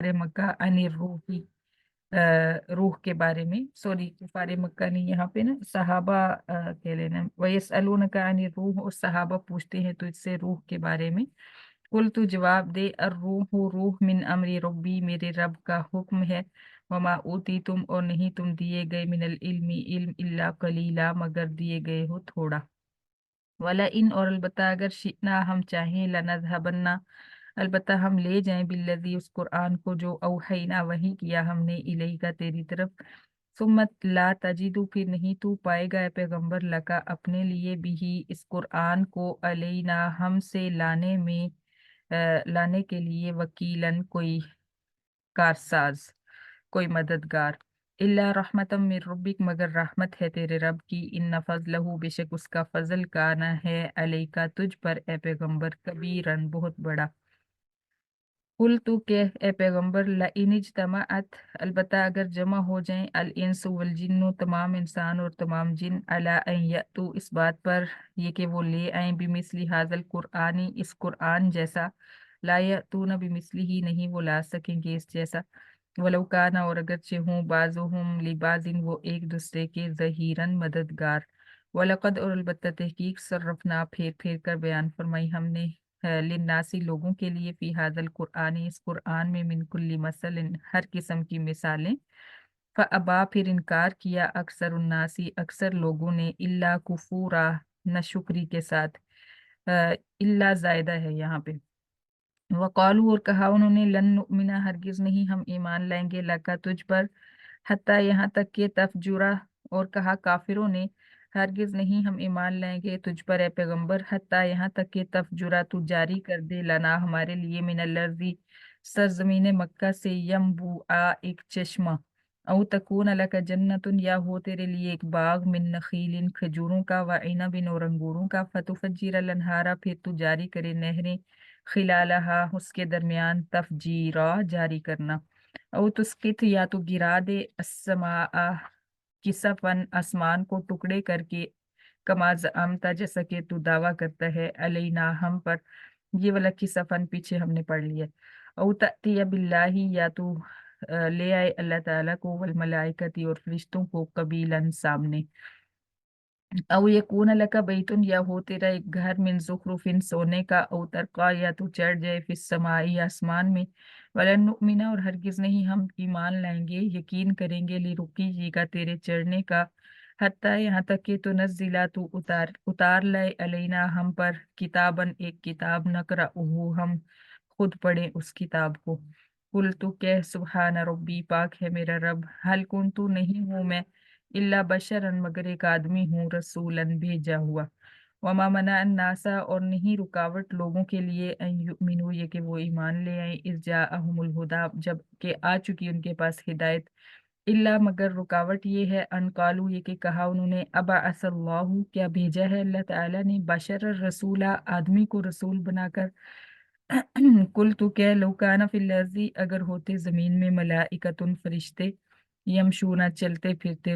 मक्का अनिर रूही, रूह के बारे में, सॉरी कुफारे मक्का नहीं, यहाँ पे ना सहाबा कह लेना, वयसअलूनका अनिर रूह, और सहाबा पूछते हैं तो इससे रूह के बारे में। कुल तू जवाब दे, अर रूह रूह मिन अमरी रब्बी, मेरे रब का हुक्म है। वमा ऊती तुम, और नहीं तुम दिए गए, मिनल इल्मी इल्म, इल्ला कलीला, मगर दिए गए हो थोड़ा। वाला इन, और अलबत्ता अगर शिना हम चाहें, लनज़हबन्ना, अलबत्ता हम ले जाएं, बिल्लज़ी उस कुरान को, जो औहैना वही किया हमने, इलैका तेरी तरफ। सुम्मत ला तजिदु, फिर नहीं तू पाएगा ए पैगंबर, लका अपने लिए, भी इस कुरान को, अलैना हमसे लाने में, लाने के लिए, वकीलन कोई कारसाज, कोई मददगार। इल्ला रहमतम मिर रब्बिक, मगर रहमत है तेरे रब की, इन फजलहू, बेशक उसका फजल काना है, अलैका तुझ पर ए पैगंबर, कबीरन बहुत बड़ा। कुल तू के ए पैगंबर, लाइनिजतमाअत, अलबत्ता अगर जमा हो जाएं, अल इंसु वल जिन्नु, तमाम इंसान और तमाम जिन, अला अन यअतू, इस बात पर ये कि वो ले आए, बिमिसली हाजल कुरआनी, इस कुरआन जैसा, ला यअतून बिमिसली ही, नहीं वो ला सकेंगे इस जैसा। वलौ काना, और अगरचे हों, बाजुहुम लिबाजिन, वो एक दूसरे के जहीरन मददगार। वलकद, और अलबत्ता तहकीक, सर्रफना फेर फेर कर बयान फरमाई हमने, लिन्नासी लोगों के लिए, फी हाजल कुरआनी, इस कुरआन में, मिन कुल्ली मसलिन, हर किस्म की मिसालें। फअबा, फिर इनकार किया, अक्सर उन्नासी, अक्सर लोगों ने, इल्ला कुफूरा, नशुक्री के साथ, इल्ला जायदा है यहाँ पे। वकालू, और कहा उन्होंने, लन नुमिना, हरगिज नहीं हम ईमान लाएंगे, लका तुझ पर, हत्ता यहाँ तक के तफजुरा, और कहा काफिरों ने, हरगिज नहीं हम ईमान लाएंगे तुझ पर ए पैगंबर, हत्ता यहाँ तक के तफजुरा, तू जारी कर दे, लना हमारे लिए, मिनल अर्ज़ी, सरजमीन मक्का से, यम्बू आ, एक चश्मा, औ तकून लका जन्नतुन, या हो तेरे लिए एक बाग, मिन नखीलिन, खजूरों का, व इनबिन, और अंगूरों का, फतुफज्जिर लनहारा, फिर तू जारी करे नहरें, खिलालहा, उसके दरमियान, तफजीरा, जारी करना। औ तुस्कित, या तो गिरा दे, अस्समाआ, किसफन, आसमान को टुकड़े करके, कमा ज़अमता, जैसा कि तू दावा करता है, अलैना हम पर, ये वाला किसफन पीछे हमने पढ़ लिया। औ तअतिया बिल्लाही, या तू ले आए अल्लाह ताला को, वल मलाइकती, और फरिश्तों को, कबीलन सामने। औ यकून लका बैतुन, या हो तेरा एक घर, मिन जुखरुफिन, सोने का, औ तरका, या तू चढ़ जाए, फिस समाई, आसमान में, वलन नुमिना, और हरगिज नहीं हम ईमान लाएंगे, यकीन करेंगे, लिरुकी का, तेरे चढ़ने का, हत्ता यहाँ तक कि तो नज़िला, तू उतार उतार लाए, अलैना हम पर, किताबन एक किताब, नकरा हम खुद पढ़े उस किताब को। कुल तू कह, सुबहान रब्बी, पाक है मेरा रब, हल कुन तू, नहीं हूँ मैं, इल्ला बशरन, मगर एक आदमी हूँ, रसूलन, भेजा हुआ। वमा मना अन्नासा, और नहीं रुकावट लोगों के लिए, अन युमिनु, ये कि वो ईमान ले आए, इस जाअहुमुल हुदा, जब के आ चुकी उनके पास हिदायत, इल्ला, मगर रुकावट ये है, अनकालू, ये कि कहा उन्होंने, अबा असल्लाहु, क्या भेजा है अल्लाह ताला ने, बशर रसूला, आदमी को रसूल बनाकर। कुल तू कह, लो काना फिल अर्ज़ी, अगर होते जमीन में, मलाइकतुन, फरिश्ते, यमशूना, चलते फिरते,